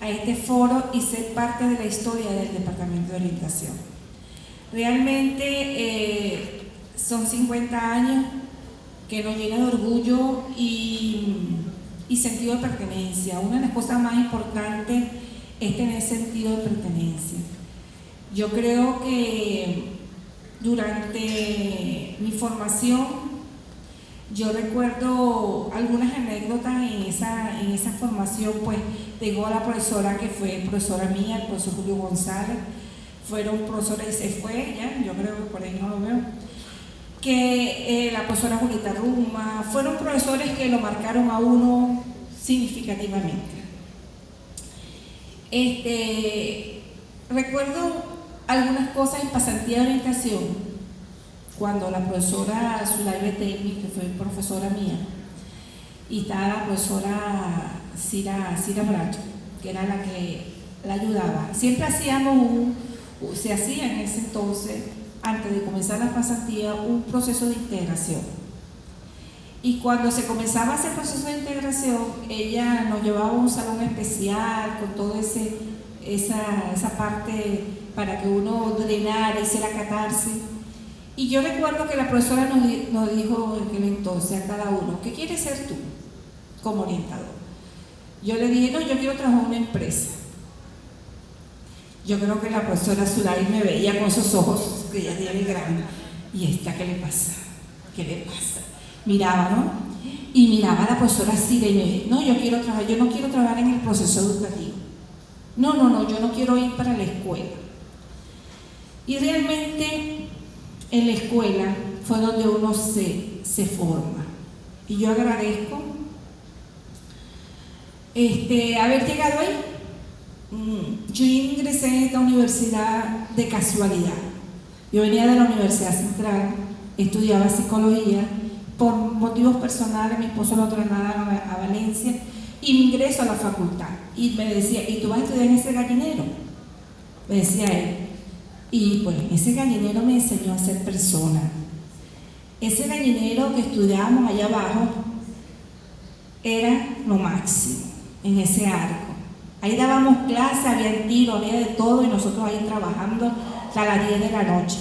a este foro y ser parte de la historia del Departamento de Orientación. Realmente son 50 años que nos llena de orgullo y sentido de pertenencia. Una de las cosas más importantes es tener sentido de pertenencia. Yo creo que durante mi formación, yo recuerdo algunas anécdotas en esa formación, pues tengo a la profesora que fue profesora mía, el profesor Julio González, fueron profesores y se fue, ya, yo creo que por ahí no lo veo, que la profesora Julieta Ruma, fueron profesores que lo marcaron a uno significativamente. Recuerdo algunas cosas en pasantía de orientación, cuando la profesora Zulay Betemi, que fue profesora mía, y estaba la profesora Cira Bracho, que era la que la ayudaba. Siempre se hacía en ese entonces, antes de comenzar la pasantía, un proceso de integración. Y cuando se comenzaba ese proceso de integración, ella nos llevaba a un salón especial con toda esa parte para que uno drenara, hiciera catarsis. Y yo recuerdo que la profesora nos dijo en aquel entonces a cada uno: ¿qué quieres ser tú como orientador? Yo le dije: no, yo quiero trabajar en una empresa. Yo creo que la profesora Zulay me veía con esos ojos que ella tiene grandes. ¿Y esta qué le pasa? ¿Qué le pasa? Miraba, ¿no? Y miraba a la profesora Cira y me dije: no, yo no quiero trabajar en el proceso educativo. No, yo no quiero ir para la escuela. Y realmente en la escuela fue donde uno se forma. Y yo agradezco haber llegado ahí. Yo ingresé en esta universidad de casualidad. Yo venía de la Universidad Central, estudiaba psicología. Por motivos personales, mi esposo lo trasladaron a Valencia y me ingreso a la facultad. Y me decía: ¿y tú vas a estudiar en ese gallinero? Me decía él. Y pues ese gallinero me enseñó a ser persona. Ese gallinero que estudiábamos allá abajo era lo máximo en ese arco. Ahí dábamos clases, había tiro, había de todo, y nosotros ahí trabajando hasta las 10 de la noche.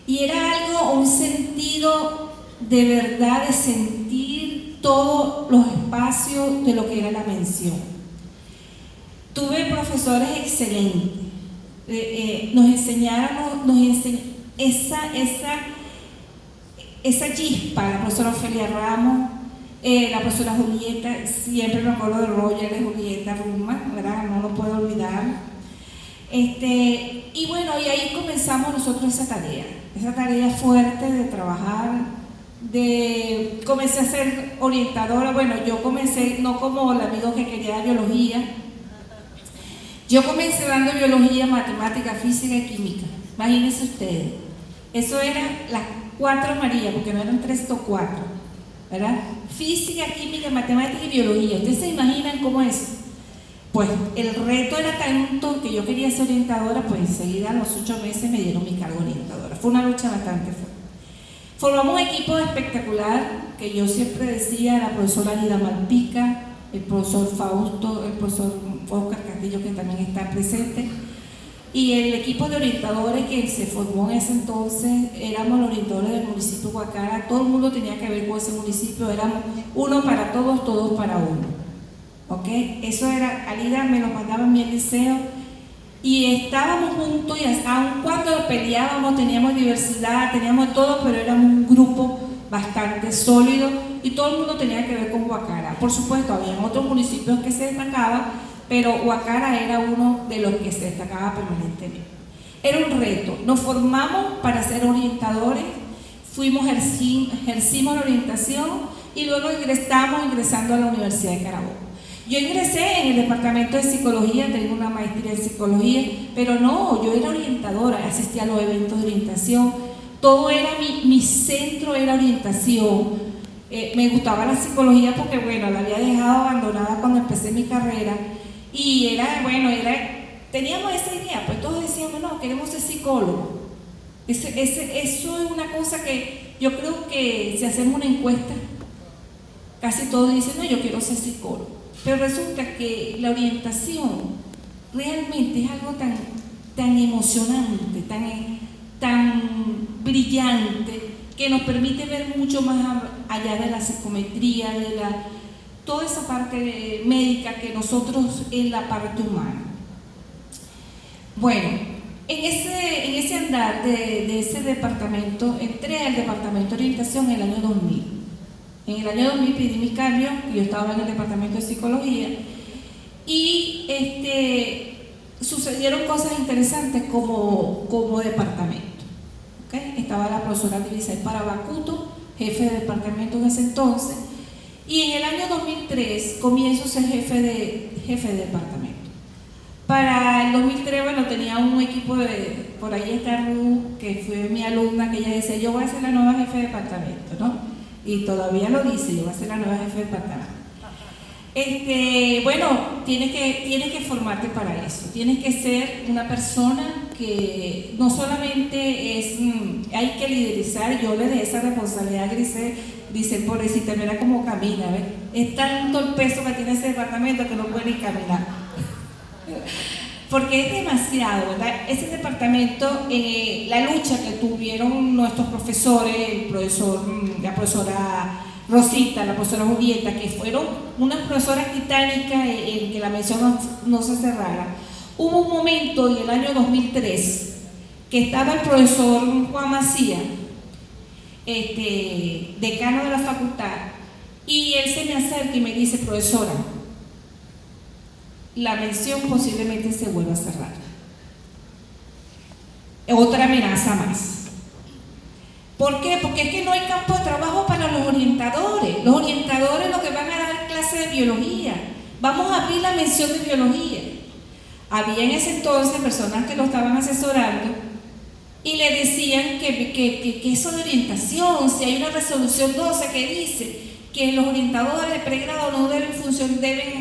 Y era algo, un sentido de verdad, de sentir todos los espacios de lo que era la mención. Tuve profesores excelentes. Nos enseñaron esa chispa, la profesora Ofelia Ramos, la profesora Julieta, siempre me acuerdo de Roger, de Julieta Ruma, ¿verdad? No lo puedo olvidar. Y bueno, y ahí comenzamos nosotros esa tarea fuerte de trabajar, comencé a ser orientadora. Bueno, yo comencé no como el amigo que quería biología. Yo comencé dando biología, matemática, física y química. Imagínense ustedes. Eso era las 4 Marías, porque no eran 3 o 4, ¿verdad? Física, química, matemática y biología. ¿Ustedes se imaginan cómo es? Pues el reto era tanto que yo quería ser orientadora, pues enseguida a los 8 meses me dieron mi cargo de orientadora. Fue una lucha bastante fuerte. Formamos un equipo espectacular, que yo siempre decía: la profesora Lida Malpica, el profesor Fausto, el profesor Oscar Castillo, que también está presente, y el equipo de orientadores que se formó en ese entonces. Éramos los orientadores del municipio de Guacara, todo el mundo tenía que ver con ese municipio, éramos uno para todos, todos para uno. ¿Ok? Eso era, Alida me lo mandaba a mí al liceo, y estábamos juntos, y aun cuando peleábamos, teníamos diversidad, teníamos todo, pero éramos un grupo bastante sólido, y todo el mundo tenía que ver con Guacara. Por supuesto, había otros municipios que se destacaban, pero Guacara era uno de los que se destacaba permanentemente. Era un reto. Nos formamos para ser orientadores, ejercimos la orientación, y luego estamos ingresando a la Universidad de Carabobo. Yo ingresé en el departamento de psicología, tengo una maestría en psicología, pero no, yo era orientadora, asistía a los eventos de orientación, todo era mi centro, era orientación. Me gustaba la psicología porque, bueno, la había dejado abandonada cuando empecé mi carrera, y teníamos esa idea, pues todos decíamos: no, queremos ser psicólogos. Eso es una cosa que yo creo que si hacemos una encuesta, casi todos dicen: no, yo quiero ser psicólogo. pero resulta que la orientación realmente es algo tan emocionante, tan brillante, que nos permite ver mucho más allá de la psicometría, toda esa parte médica que nosotros en la parte humana. Bueno, en ese andar de ese departamento, entré al departamento de orientación en el año 2000. En el año 2000 pedí mi cambio, yo estaba en el departamento de psicología, y sucedieron cosas interesantes como departamento. ¿Okay? Estaba la profesora Divisay Parabacuto, jefe de departamento en ese entonces, y en el año 2003 comienzo a ser jefe de departamento. Para el 2003, bueno, tenía un equipo por ahí está Ruth, que fue mi alumna, que ella decía, yo voy a ser la nueva jefe de departamento, ¿no? Y todavía lo dice, yo voy a ser la nueva jefe de departamento. Bueno, tienes que formarte para eso, tienes que ser una persona que no solamente hay que liderizar. Yo le dejé esa responsabilidad a Grisel, pobrecita, mira cómo camina, ¿ves? Es tanto el peso que tiene ese departamento que no puede ni caminar. Porque es demasiado, ¿verdad? Ese departamento, la lucha que tuvieron nuestros profesores, la profesora Rosita, la profesora Julieta, que fueron unas profesoras titánicas en que la mención no se cerrara. Hubo un momento en el año 2003 que estaba el profesor Juan Macías, decano de la facultad, y él se me acerca y me dice, profesora, la mención posiblemente se vuelva a cerrar. Otra amenaza más. ¿Por qué? Porque es que no hay campo de trabajo para los orientadores. Los orientadores lo que van a dar clases de biología. Vamos a abrir la mención de biología. Había en ese entonces personas que lo estaban asesorando y le decían que eso de orientación, si hay una resolución 12 que dice que los orientadores de pregrado no deben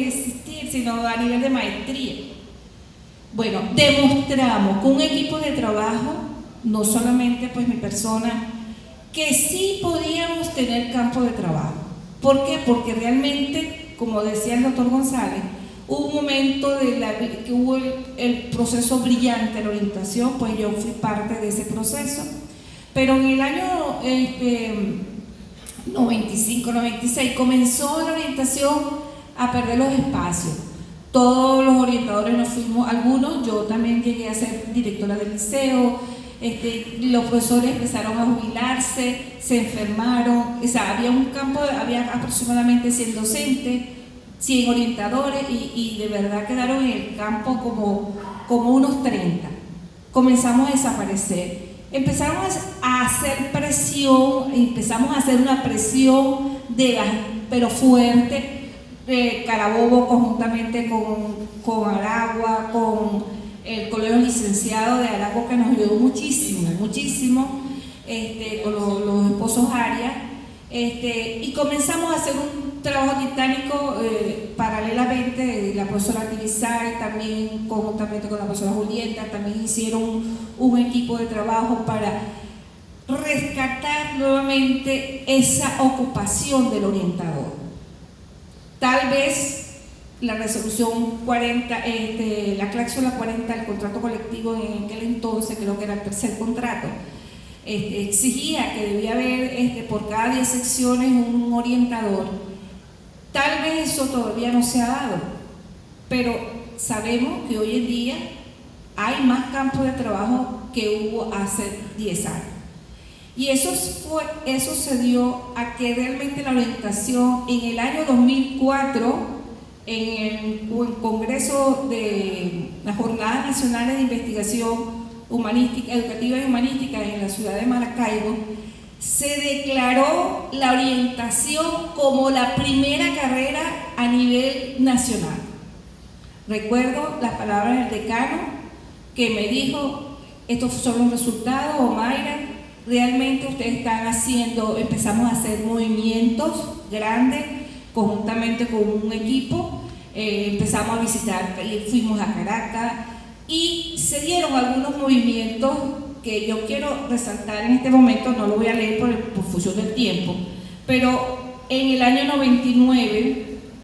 existir, sino a nivel de maestría. Bueno, demostramos con un equipo de trabajo, no solamente pues mi persona, que sí podíamos tener campo de trabajo. ¿Por qué? Porque realmente, como decía el doctor González, hubo un momento que hubo el proceso brillante de la orientación, pues yo fui parte de ese proceso, pero en el año 95, 96 comenzó la orientación a perder los espacios. Todos los orientadores nos fuimos, algunos, yo también llegué a ser directora del liceo, los profesores empezaron a jubilarse, se enfermaron, o sea, había aproximadamente 100 docentes, 100 orientadores y de verdad quedaron en el campo como unos 30. Comenzamos a desaparecer. Empezaron a hacer presión, empezamos a hacer una presión pero fuerte. Carabobo conjuntamente con Aragua, con el colegio licenciado de Aragua, que nos ayudó muchísimo, con los esposos Arias, y comenzamos a hacer un trabajo titánico paralelamente. La profesora Divisay también, conjuntamente con la profesora Julieta, también hicieron un equipo de trabajo para rescatar nuevamente esa ocupación del orientador. Tal vez la resolución 40, la cláusula 40 del contrato colectivo en aquel entonces, creo que era el tercer contrato, exigía que debía haber por cada 10 secciones un orientador. Tal vez eso todavía no se ha dado, pero sabemos que hoy en día hay más campos de trabajo que hubo hace 10 años. Y eso se dio a que realmente la orientación en el año 2004, en el Congreso de las Jornadas Nacionales de Investigación Educativa y Humanística en la ciudad de Maracaibo, se declaró la orientación como la primera carrera a nivel nacional. Recuerdo las palabras del decano que me dijo, estos son los resultados, Omaira, realmente ustedes están empezamos a hacer movimientos grandes conjuntamente con un equipo, empezamos a visitar, fuimos a Caracas y se dieron algunos movimientos que yo quiero resaltar en este momento. No lo voy a leer por función del tiempo, pero en el año 99